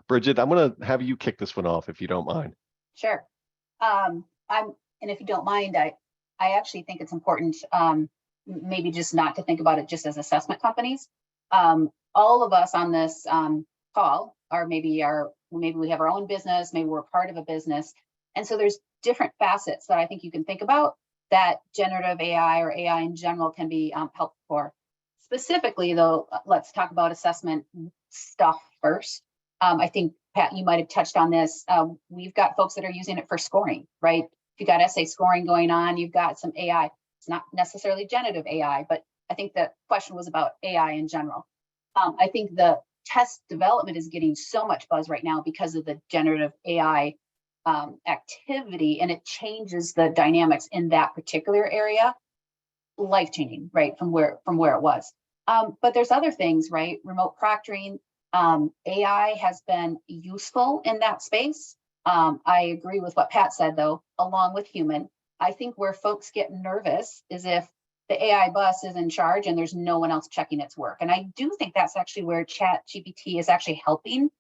Bridget, I'm going to have you kick this one off if you don't mind. Sure. And if you don't mind, I actually think it's important, maybe just not to think about it just as assessment companies. All of us on this call are maybe we have our own business, maybe we're part of a business. And so there's different facets that I think you can think about that generative AI or AI in general can be helpful for. Specifically though, let's talk about assessment stuff first. I think, Pat, you might have touched on this. We've got folks that are using it for scoring, right? If you got essay scoring going on, you've got some AI. It's not necessarily generative AI, but I think the question was about AI in general. I think the test development is getting so much buzz right now because of the generative AI activity, and it changes the dynamics in that particular area, life-changing, right, from where it was. But there's other things, right? Remote proctoring. AI has been useful in that space. I agree with what Pat said, though, along with human. I think where folks get nervous is if the AI bus is in charge and there's no one else checking its work. And I do think that's actually where ChatGPT is actually helping.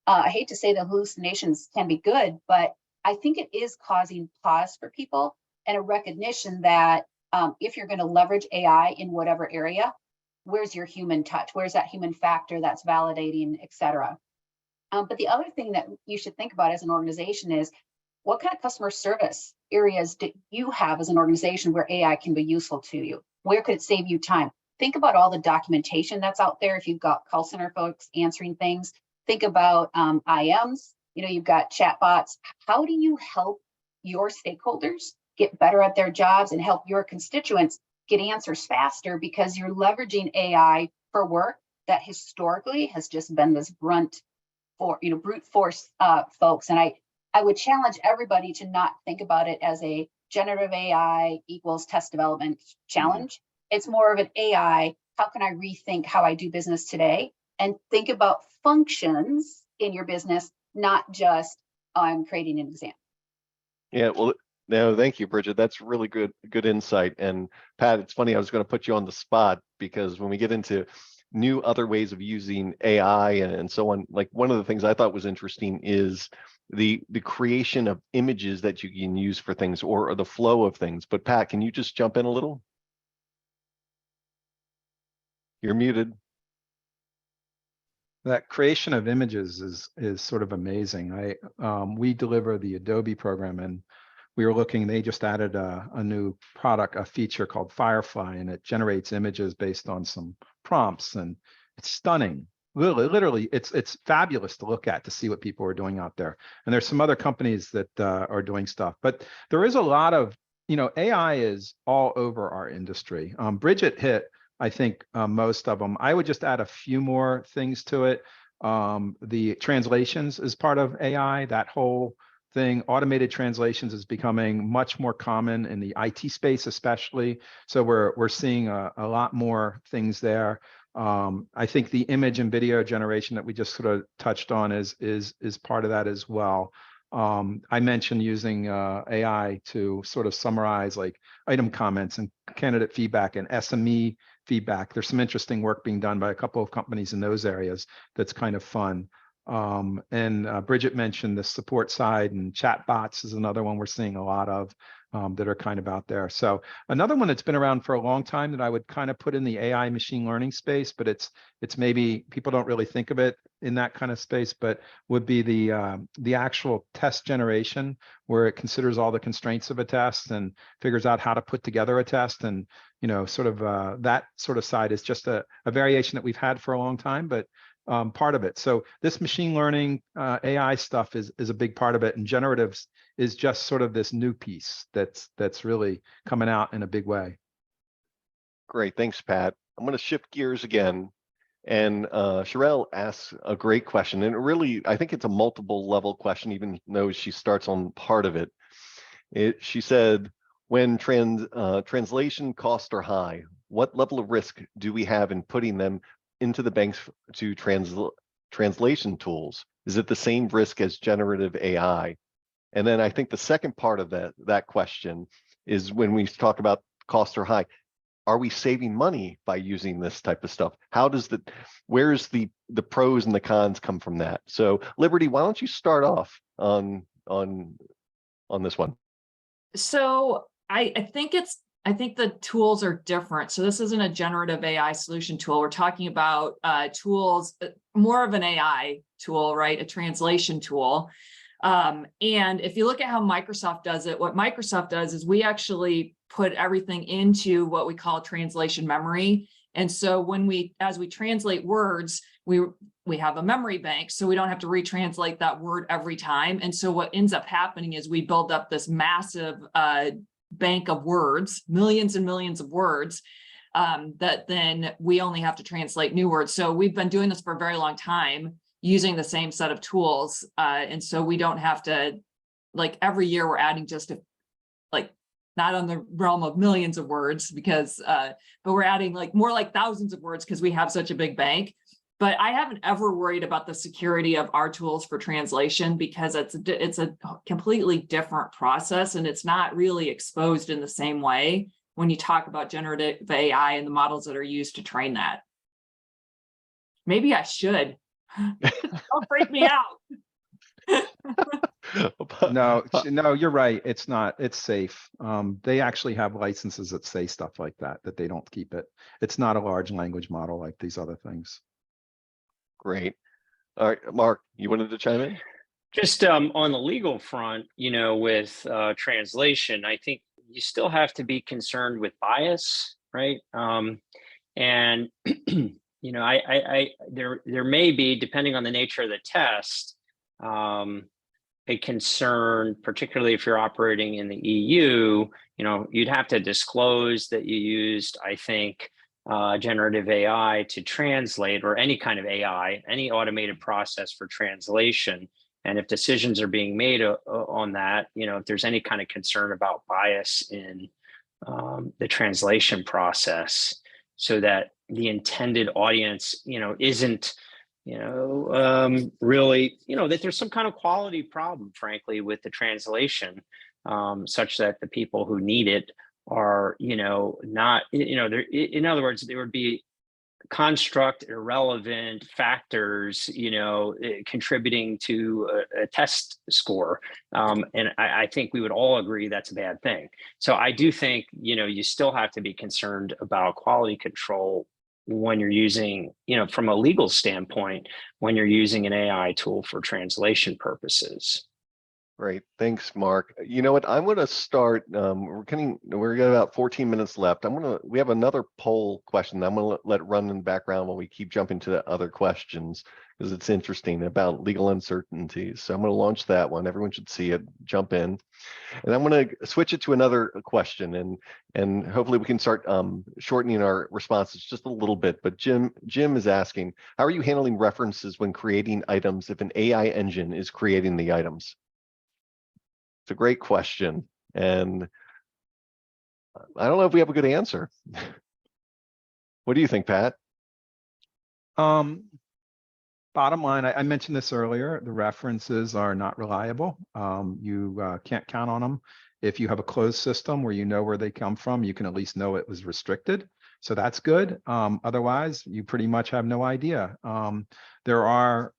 I hate to say the hallucinations can be good, but I think it is causing pause for people and a recognition that if you're going to leverage AI in whatever area, where's your human touch? Where's that human factor that's validating, et cetera? But the other thing that you should think about as an organization is what kind of customer service areas do you have as an organization where AI can be useful to you? Where could it save you time? Think about all the documentation that's out there. If you've got call center folks answering things, think about IMs, you've got chatbots. How do you help your stakeholders get better at their jobs and help your constituents get answers faster, because you're leveraging AI for work that historically has just been this brute force folks. And I would challenge everybody to not think about it as a generative AI equals test development challenge. It's more of an AI, how can I rethink how I do business today, and think about functions in your business, not just, oh, I'm creating an exam. Yeah, well, no, thank you, Bridget. That's really good insight. And Pat, it's funny, I was going to put you on the spot, because when we get into new other ways of using AI and so on, like one of the things I thought was interesting is the creation of images that you can use for things, or the flow of things. But Pat, can you just jump in a little? You're muted. That creation of images is sort of amazing. We deliver the Adobe program, and we were looking, they just added a new product, a feature called Firefly, and it generates images based on some prompts, and it's stunning. Literally, it's fabulous to look at, to see what people are doing out there. And there's some other companies that are doing stuff, but there is a lot of, AI is all over our industry. Bridget hit, I think, most of them. I would just add a few more things to it. The translations is part of AI, that whole thing. Automated translations is becoming much more common in the IT space, especially. So we're seeing a lot more things there. I think the image and video generation that we just sort of touched on is part of that as well. I mentioned using AI to sort of summarize like item comments and candidate feedback and SME feedback. There's some interesting work being done by a couple of companies in those areas that's kind of fun. And Bridget mentioned the support side, and chat bots is another one we're seeing a lot of that are kind of out there. So another one that's been around for a long time that I would kind of put in the AI machine learning space, but it's maybe people don't really think of it in that kind of space, but would be the actual test generation, where it considers all the constraints of a test and figures out how to put together a test. And sort of that sort of side is just a variation that we've had for a long time, but part of it. So this machine learning AI stuff is a big part of it, and generatives is just sort of this new piece that's really coming out in a big way. Great, thanks, Pat. I'm going to shift gears again, and Sherelle asks a great question, and really, I think it's a multiple level question, even though she starts on part of it. She said, when translation costs are high, what level of risk do we have in putting them into the banks to translation tools? Is it the same risk as generative AI? And then I think the second part of that question is, when we talk about costs are high, are we saving money by using this type of stuff? Where's the pros and the cons come from that? So Liberty, why don't you start off on this one? So I think the tools are different. So this isn't a generative AI solution tool. We're talking about tools, more of an AI tool, right? A translation tool. And if you look at how Microsoft does it, what Microsoft does is we actually put everything into what we call translation memory. And so as we translate words, we have a memory bank, so we don't have to retranslate that word every time. And so what ends up happening is we build up this massive bank of words, millions and millions of words, that then we only have to translate new words. So we've been doing this for a very long time using the same set of tools. And so we don't have to, like, every year we're adding just not on the realm of millions of words, because, but we're adding more like thousands of words because we have such a big bank. But I haven't ever worried about the security of our tools for translation, because it's a completely different process, and it's not really exposed in the same way when you talk about generative AI and the models that are used to train that. Maybe I should. Don't freak me out. No, you're right. It's not. It's safe. They actually have licenses that say stuff like that they don't keep it. It's not a large language model like these other things. Great. All right, Marc, you wanted to chime in? Just on the legal front, with translation, I think you still have to be concerned with bias, right? And there may be, depending on the nature of the test, a concern, particularly if you're operating in the EU, you'd have to disclose that you used, I think, generative AI to translate, or any kind of AI, any automated process for translation. And if decisions are being made on that, if there's any kind of concern about bias in the translation process, so that the intended audience, isn't, really, that there's some kind of quality problem, frankly, with the translation, such that the people who need it are, not, there, in other words, there would be construct irrelevant factors, contributing to a test score. And I think we would all agree that's a bad thing. So I do think, you still have to be concerned about quality control when you're using, from a legal standpoint, when you're using an AI tool for translation purposes. Great, thanks, Marc. You know what? I'm going to start. We're got about 14 minutes left. We have another poll question. I'm going to let run in the background while we keep jumping to the other questions, because it's interesting about legal uncertainties. So I'm going to launch that one. Everyone should see it. Jump in, and I'm going to switch it to another question, and hopefully we can start shortening our responses just a little bit. But Jim is asking, how are you handling references when creating items if an AI engine is creating the items? It's a great question, and I don't know if we have a good answer. What do you think, Pat? Bottom line, I mentioned this earlier, the references are not reliable. You can't count on them. If you have a closed system where you know where they come from, you can at least know it was restricted. So that's good. Otherwise, you pretty much have no idea. There are,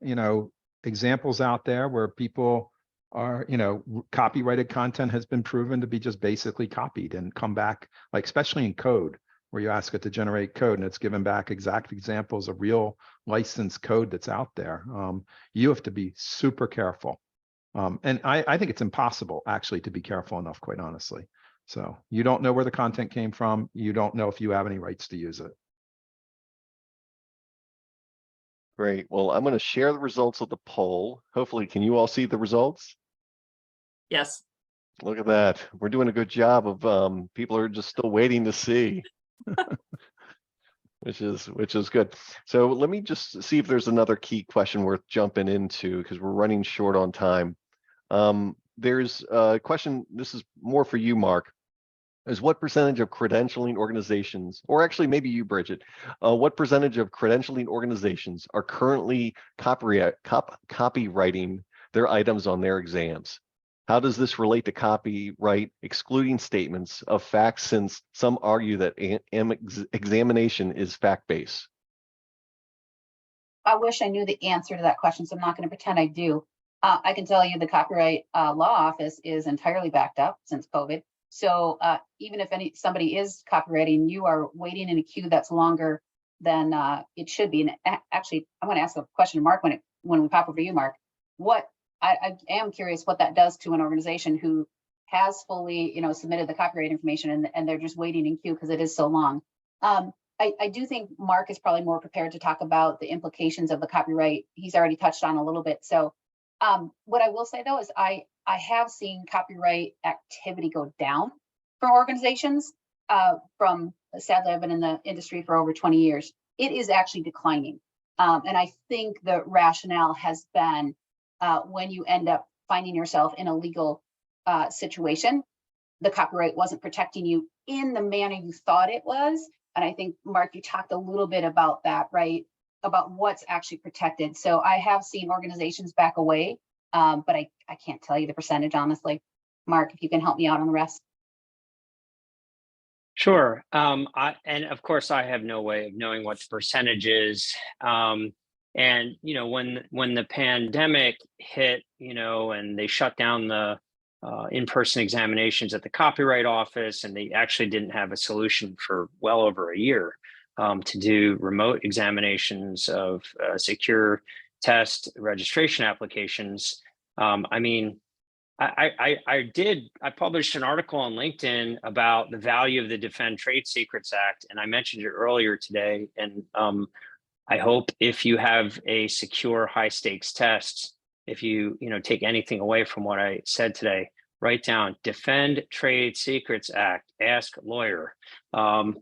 examples out there where people are, copyrighted content has been proven to be just basically copied and come back, like especially in code, where you ask it to generate code and it's given back exact examples of real licensed code that's out there. You have to be super careful. And I think it's impossible actually to be careful enough, quite honestly. So you don't know where the content came from. You don't know if you have any rights to use it. Great. Well, I'm going to share the results of the poll. Hopefully, can you all see the results? Yes. Look at that. We're doing a good job of people are just still waiting to see. which is good. So let me just see if there's another key question worth jumping into, because we're running short on time. There's a question, this is more for you, Marc, is what percentage of credentialing organizations, or actually maybe you, Bridget, what percentage of credentialing organizations are currently copywriting their items on their exams? How does this relate to copyright excluding statements of facts, since some argue that examination is fact-based? I wish I knew the answer to that question, so I'm not going to pretend I do. I can tell you the Copyright Law Office is entirely backed up since COVID. So even if somebody is copywriting, you are waiting in a queue that's longer than it should be. And actually, I'm going to ask a question to Marc when we pop over you, Marc. I am curious what that does to an organization who has fully, submitted the copyright information and they're just waiting in queue because it is so long. I do think Marc is probably more prepared to talk about the implications of the copyright. He's already touched on a little bit. So what I will say though is I have seen copyright activity go down for organizations. Sadly, I've been in the industry for over 20 years. It is actually declining. And I think the rationale has been when you end up finding yourself in a legal situation, the copyright wasn't protecting you in the manner you thought it was. And I think, Marc, you talked a little bit about that, right? About what's actually protected. So I have seen organizations back away, but I can't tell you the percentage, honestly. Marc, if you can help me out on the rest. Sure. And of course, I have no way of knowing what the percentage is. And, when the pandemic hit, and they shut down the in-person examinations at the Copyright Office, and they actually didn't have a solution for well over a year to do remote examinations of secure test registration applications. I published an article on LinkedIn about the value of the Defend Trade Secrets Act, and I mentioned it earlier today. And I hope if you have a secure high stakes test, if you take anything away from what I said today, write down Defend Trade Secrets Act, ask lawyer,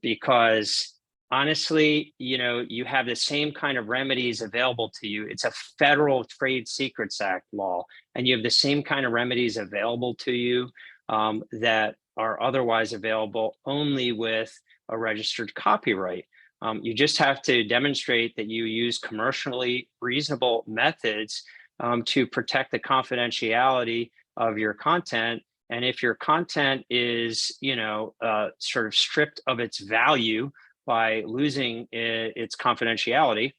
because honestly, you have the same kind of remedies available to you. It's a federal Trade Secrets Act law, and you have the same kind of remedies available to you that are otherwise available only with a registered copyright. You just have to demonstrate that you use commercially reasonable methods to protect the confidentiality of your content. And if your content is, sort of stripped of its value by losing its confidentiality,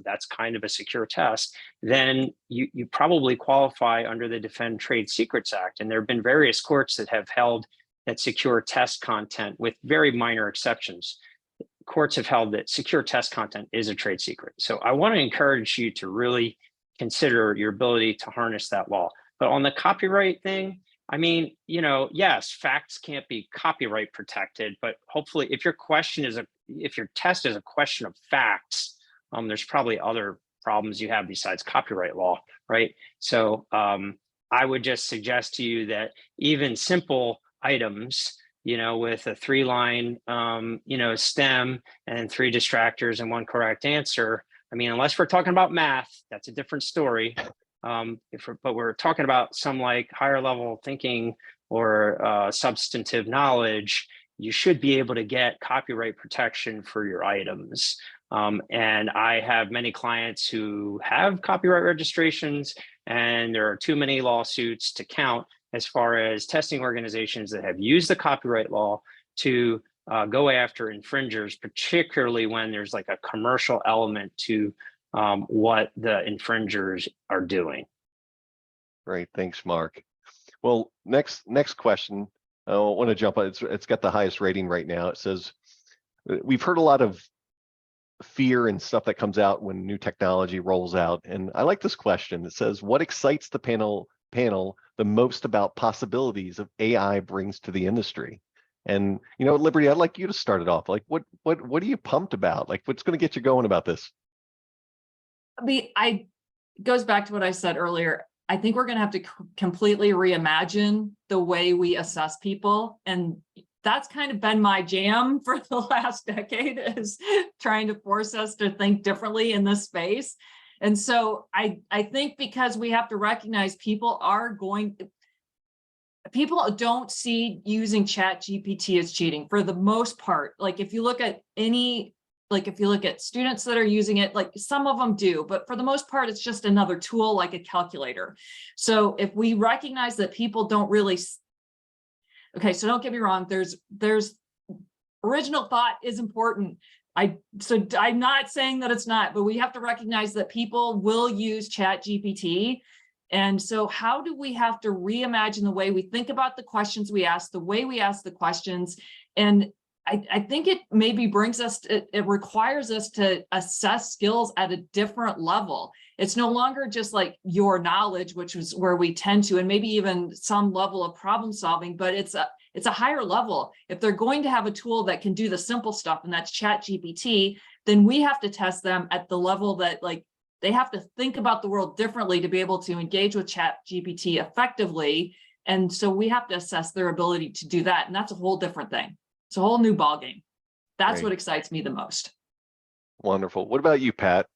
that's kind of a secure test, then you probably qualify under the Defend Trade Secrets Act. And there have been various courts that have held that secure test content, with very minor exceptions, courts have held that secure test content is a trade secret. So I want to encourage you to really consider your ability to harness that law. But on the copyright thing, I mean, yes, facts can't be copyright protected, but hopefully if your test is a question of facts, there's probably other problems you have besides copyright law, right? So I would just suggest to you that even simple items, with a 3-line, stem and 3 distractors and 1 correct answer. I mean, unless we're talking about math, that's a different story. But we're talking about some like higher level thinking or substantive knowledge, you should be able to get copyright protection for your items. And I have many clients who have copyright registrations, and there are too many lawsuits to count as far as testing organizations that have used the copyright law to go after infringers, particularly when there's like a commercial element to what the infringers are doing. Great, thanks, Marc. Well, next question. I want to jump on. It's got the highest rating right now. It says, we've heard a lot of fear and stuff that comes out when new technology rolls out, and I like this question. It says, what excites the panel the most about possibilities of AI brings to the industry? And Liberty, I'd like you to start it off. Like, what are you pumped about? Like, what's going to get you going about this? I mean, it goes back to what I said earlier. I think we're going to have to completely reimagine the way we assess people. And that's kind of been my jam for the last decade, is trying to force us to think differently in this space. And so I think because we have to recognize people don't see using ChatGPT as cheating for the most part. Like if you look at students that are using it, like some of them do, but for the most part, it's just another tool like a calculator. So if we recognize that people don't really, okay, so don't get me wrong, there's original thought is important. So I'm not saying that it's not, but we have to recognize that people will use ChatGPT. And so how do we have to reimagine the way we think about the questions we ask, the way we ask the questions? And I think it maybe it requires us to assess skills at a different level. It's no longer just like your knowledge, which is where we tend to, and maybe even some level of problem solving, but it's a higher level. If they're going to have a tool that can do the simple stuff, and that's ChatGPT, then we have to test them at the level that like they have to think about the world differently to be able to engage with ChatGPT effectively. And so we have to assess their ability to do that. And that's a whole different thing. It's a whole new ballgame. That's Great. What excites me the most. Wonderful. What about you, Pat?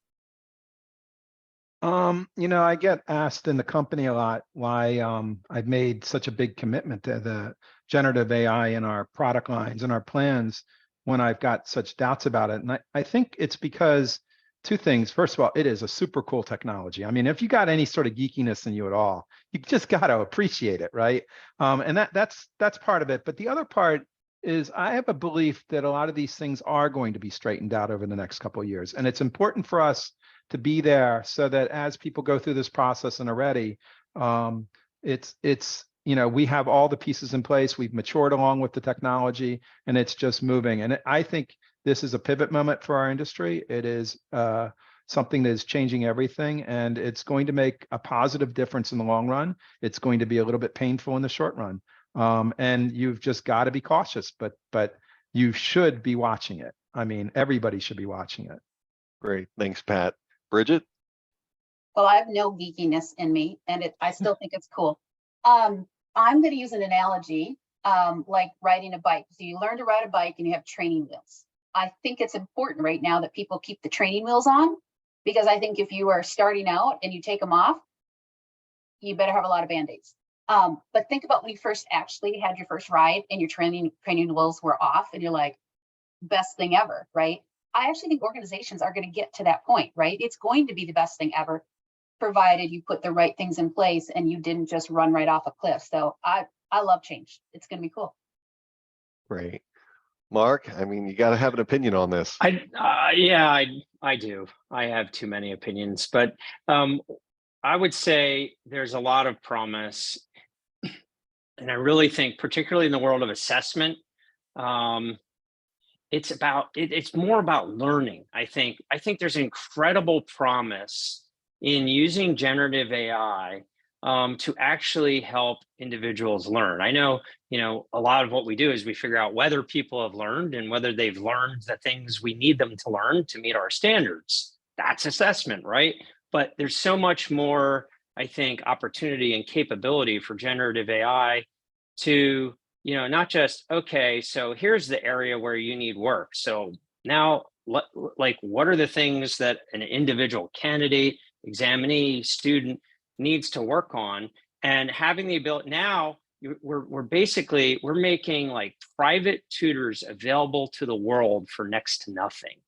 I get asked in the company a lot why I've made such a big commitment to the generative AI in our product lines and our plans when I've got such doubts about it. And I think it's because 2 things. First of all, it is a super cool technology. I mean, if you got any sort of geekiness in you at all, you just got to appreciate it, right? And that's part of it. But the other part is I have a belief that a lot of these things are going to be straightened out over the next couple of years. And it's important for us to be there so that as people go through this process and are ready, we have all the pieces in place. We've matured along with the technology, and it's just moving. And I think this is a pivot moment for our industry. It is something that is changing everything, and it's going to make a positive difference in the long run. It's going to be a little bit painful in the short run. And you've just got to be cautious, but you should be watching it. I mean, everybody should be watching it. Great. Thanks, Pat. Bridget? Well, I have no geekiness in me, and I still think it's cool. I'm going to use an analogy, like riding a bike. So you learn to ride a bike and you have training wheels. I think it's important right now that people keep the training wheels on, because I think if you are starting out and you take them off, you better have a lot of Band-Aids. But think about when you first actually had your first ride and your training wheels were off and you're like, best thing ever, right? I actually think organizations are going to get to that point, right? It's going to be the best thing ever, provided you put the right things in place and you didn't just run right off a cliff. So I love change. It's going to be cool. Great. Marc, I mean, you got to have an opinion on this. Yeah, I do. I have too many opinions, but I would say there's a lot of promise. And I really think, particularly in the world of assessment, it's more about learning. I think there's incredible promise in using generative AI to actually help individuals learn. I know, a lot of what we do is we figure out whether people have learned and whether they've learned the things we need them to learn to meet our standards. That's assessment, right? But there's so much more, I think, opportunity and capability for generative AI to, not just, okay, so here's the area where you need work. So now, what are the things that an individual candidate, examinee, student needs to work on? And having the ability, now we're making like private tutors available to the world for next to nothing.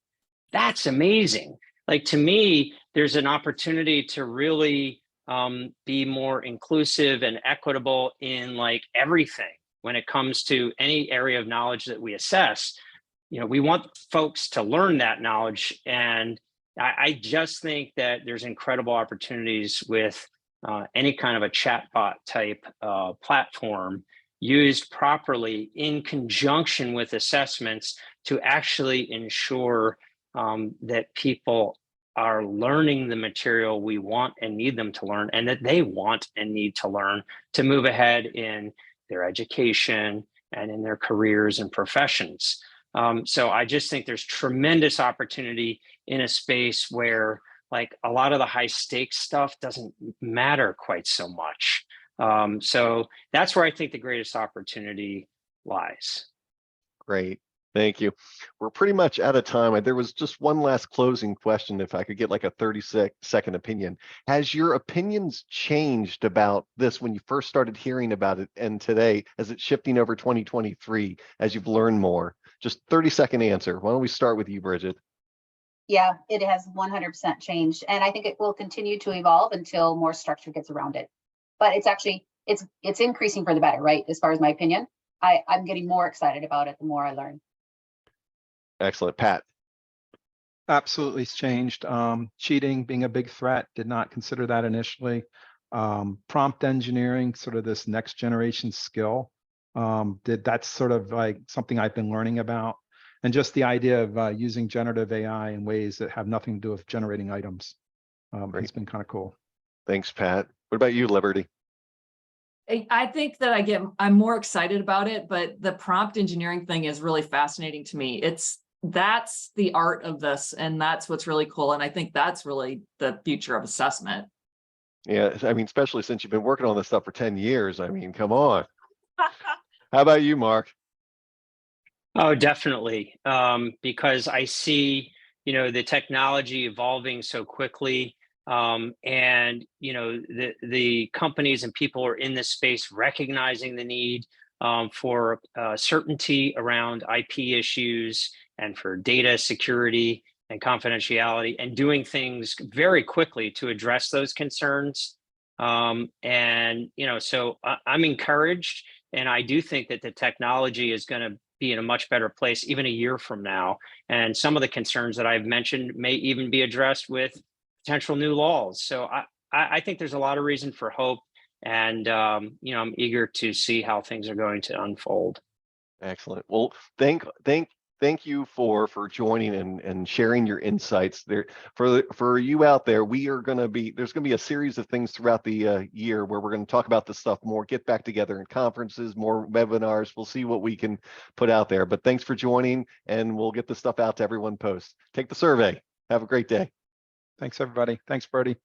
That's amazing. Like, to me, there's an opportunity to really be more inclusive and equitable in like everything when it comes to any area of knowledge that we assess. We want folks to learn that knowledge. And I just think that there's incredible opportunities with any kind of a chatbot type platform used properly in conjunction with assessments to actually ensure that people are learning the material we want and need them to learn, and that they want and need to learn to move ahead in their education and in their careers and professions. So I just think there's tremendous opportunity in a space where like a lot of the high stakes stuff doesn't matter quite so much. So that's where I think the greatest opportunity lies. Great. Thank you. We're pretty much out of time. There was just one last closing question, if I could get like a 30-second opinion. Has your opinions changed about this when you first started hearing about it and today, as it's shifting over 2023, as you've learned more? Just 30-second answer. Why don't we start with you, Bridget? Yeah, it has 100% changed. And I think it will continue to evolve until more structure gets around it. But it's actually, it's increasing for the better, right? As far as my opinion, I'm getting more excited about it the more I learn. Excellent. Pat? Absolutely, it's changed. Cheating being a big threat, did not consider that initially. Prompt engineering, sort of this next generation skill, that's sort of like something I've been learning about. And just the idea of using generative AI in ways that have nothing to do with generating items. It's been kind of cool. Thanks, Pat. What about you, Liberty? I think that I'm more excited about it, but the prompt engineering thing is really fascinating to me. That's the art of this, and that's what's really cool. And I think that's really the future of assessment. Yeah, I mean, especially since you've been working on this stuff for 10 years. I mean, come on. How about you, Marc? Oh, definitely. Because I see, the technology evolving so quickly. And, the companies and people are in this space recognizing the need for certainty around IP issues and for data security and confidentiality, and doing things very quickly to address those concerns. And, so I'm encouraged, and I do think that the technology is going to be in a much better place even a year from now. And some of the concerns that I've mentioned may even be addressed with potential new laws. So I think there's a lot of reason for hope. And, I'm eager to see how things are going to unfold. Excellent. Well, thank you for joining and sharing your insights there. For you out there, there's going to be a series of things throughout the year where we're going to talk about this stuff more, get back together in conferences, more webinars. We'll see what we can put out there. But thanks for joining, and we'll get this stuff out to everyone post. Take the survey. Have a great day. Thanks, everybody. Thanks, Brodie.